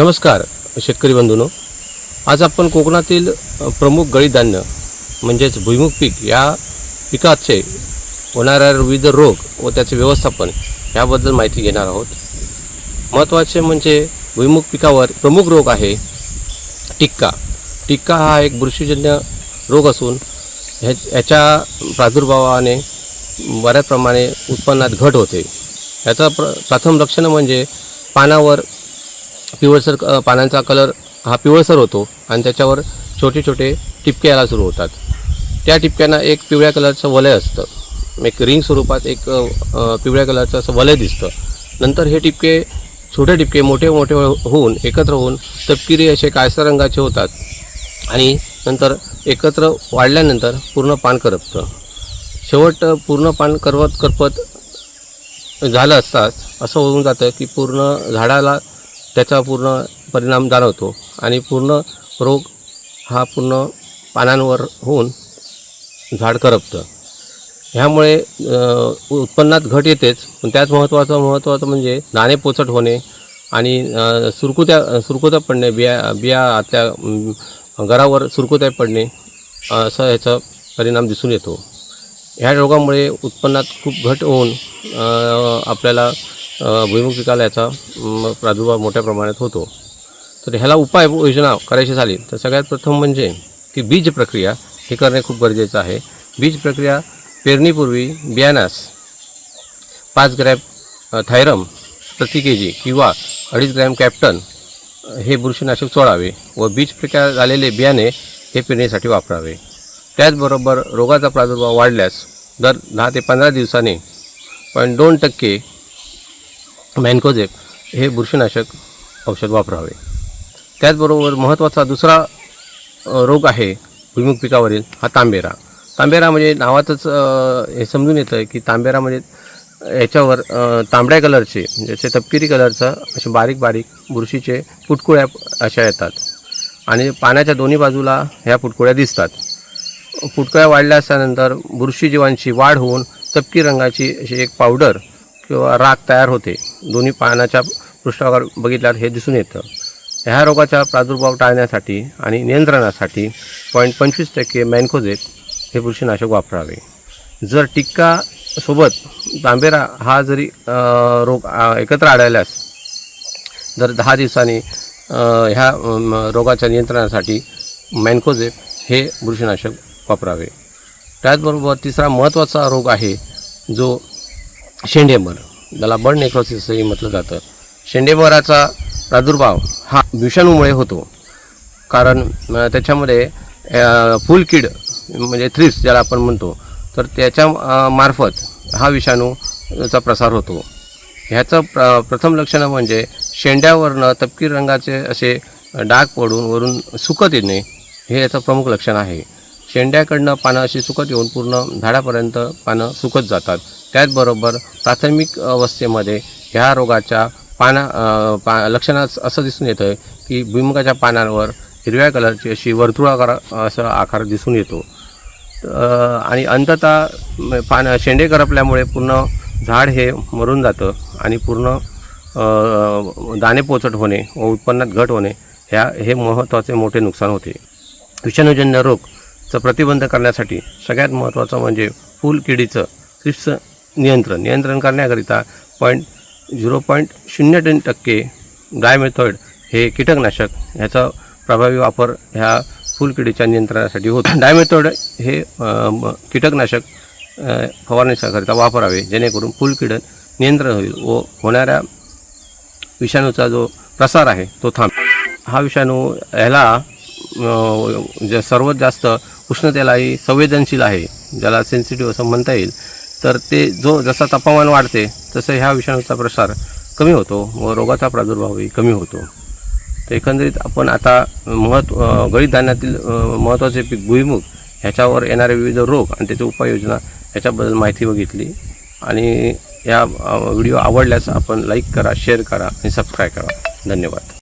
नमस्कार शेतकरी बंधूंनो, आज आपण कोकणातील प्रमुख गळीत धान्य म्हणजेच भुईमुग पीक या पिकाचे होणाऱ्या विविध रोग व त्याचे व्यवस्थापन याबद्दल माहिती घेणार आहोत। महत्त्वाचे म्हणजे भुईमुग पिकावर प्रमुख रोग आहे टिक्का। टिक्का हा एक बुरशीजन्य रोग असून ह्याच्या प्रादुर्भावाने बऱ्याच प्रमाणे उत्पन्नात घट होते। याचा प्रथम लक्षण म्हणजे पानावर पिवळसर पानांचा कलर हा पिवळसर होतो आणि त्याच्यावर छोटे छोटे टिपके यायला सुरू होतात। त्या टिपक्यांना एक पिवळ्या कलरचं वलय असतं, एक रिंग स्वरूपात एक पिवळ्या कलरचं असं वलय दिसतं। नंतर हे टिपके छोटे टिपके मोठे मोठे होऊन एकत्र होऊन तपकिरी असे काळसर रंगाचे होतात आणि नंतर एकत्र वाढल्यानंतर पूर्ण पान करपतं। शेवट पूर्ण पान करपत झालं असताच असं होऊन जातं की पूर्ण झाडाला त्याचा पूर्ण परिणाम जाणवतो आणि पूर्ण रोग हा पूर्ण पानांवर होऊन झाड करपतं। ह्यामुळे उत्पन्नात घट येतेच, पण त्यात महत्त्वाचं म्हणजे दाणे पोचट होणे आणि सुरकुत्या पडणे, बिया आतल्या गरावर सुरकुत्या पडणे असं ह्याचा परिणाम दिसून येतो। ह्या रोगामुळे उत्पन्नात खूप घट होऊन आपल्याला भुईमुग पिकाला याचा प्रादुर्भाव मोठ्या प्रमाणात होतो। तर ह्याला उपाययोजना करायची झाली तर सगळ्यात प्रथम म्हणजे की बीज प्रक्रिया हे करणे खूप गरजेचं आहे। बीज प्रक्रिया पेरणीपूर्वी बियाण्यास 5 ग्रॅम थायरम प्रति के जी किंवा 2.5 ग्रॅम कॅप्टन हे बुरशीनाशक चोळावे व बीज प्रक्रिया झालेले बियाणे हे पेरणीसाठी वापरावे। त्याचबरोबर रोगाचा प्रादुर्भाव वाढल्यास दर 10 ते 15 दिवसांनी 0.2% मॅन्कोझेब हे बुरशीनाशक औषध वापरावे। त्याचबरोबर महत्त्वाचा दुसरा रोग आहे भुईमुग पिकावरील हा तांबेरा। तांबेरा म्हणजे नावातच हे समजून येतं की तांबेरा म्हणजे याच्यावर तांबड्या कलरचे जसे तपकिरी कलरचं असे बारीक बारीक बुरशीचे पुटकुळ्या अशा येतात आणि पानाच्या दोन्ही बाजूला ह्या पुटकुळ्या दिसतात। पुटकुळ्या वाढल्यानंतर बुरशीजीवांची वाढ होऊन तपकी रंगाची अशी एक पावडर किंवा राख तयार होते। दोन्ही पानाच्या पृष्ठभागावर बघितल्यावर हे दिसून येतं। ह्या रोगाचा प्रादुर्भाव टाळण्यासाठी आणि नियंत्रणासाठी 0.25% मॅन्कोझेब हे बुरशीनाशक वापरावे। जर टिक्का सोबत तांबेरा हा जरी रोग एकत्र आढळल्यास दर 10 दिवसांनी ह्या रोगाच्या नियंत्रणासाठी मॅन्कोझेब हे बुरशीनाशक वापरावे। त्याचबरोबर तिसरा महत्त्वाचा रोग आहे जो शेंडेमर, ज्याला बर्ड नेक्रोसिस असंही म्हटलं जातं। शेंडेमराचा प्रादुर्भाव हा विषाणूमुळे होतो, कारण त्याच्यामध्ये फुलकीड म्हणजे थ्रिप्स ज्याला आपण म्हणतो, तर त्याच्या मार्फत हा विषाणूचा प्रसार होतो। ह्याचं प्रथम लक्षण म्हणजे शेंड्यावरनं तपकिरी रंगाचे असे डाग पडून वरून सुकत येणे हे याचं प्रमुख लक्षण आहे। शेंड्याकडनं पानं अशी सुकत येऊन पूर्ण झाडापर्यंत पानं सुकत जातात। त्याचबरोबर प्राथमिक अवस्थेमध्ये ह्या रोगाच्या लक्षणात असं दिसून येतं की भुईमुगाच्या पानांवर हिरव्या कलरची अशी वर्तुळाकार असा आकार दिसून येतो आणि अंततः शेंडे करपल्यामुळे पूर्ण झाड हे मरून जातं आणि पूर्ण दाणे पोचट होणे व उत्पन्नात घट होणे हे महत्त्वाचे मोठे नुकसान होते। विषाणूजन्य रोगचं प्रतिबंध करण्यासाठी सगळ्यात महत्त्वाचं म्हणजे फुलकिडीचं थ्रिप्स नियंत्रण करण्याकरिता 0.03% डायमेथॉइड हे कीटकनाशक ह्याचा प्रभावी वापर ह्या फुलकिडीच्या नियंत्रणासाठी होतो। डायमेथॉइड हे कीटकनाशक फवारणीकरिता वापरावे, जेणेकरून फुलकीड नियंत्रण होईल व होणाऱ्या विषाणूचा जो प्रसार आहे तो थांबेल। हा विषाणू ह्याला सर्वात जास्त उष्णतेलाही संवेदनशील आहे, ज्याला सेन्सिटिव्ह असं म्हणता येईल। तर ते जसा तापमान वाढते तसं ह्या विषाणूचा प्रसार कमी होतो व रोगाचा प्रादुर्भावही कमी होतो। तर एकंदरीत आपण आता गळीत धान्यातील महत्त्वाचे पीक भुईमुग ह्याच्यावर येणारे विविध रोग आणि त्याची उपाययोजना ह्याच्याबद्दल माहिती बघितली आणि या व्हिडिओ आवडल्यास आपण लाईक करा, शेअर करा आणि सबस्क्राईब करा। धन्यवाद।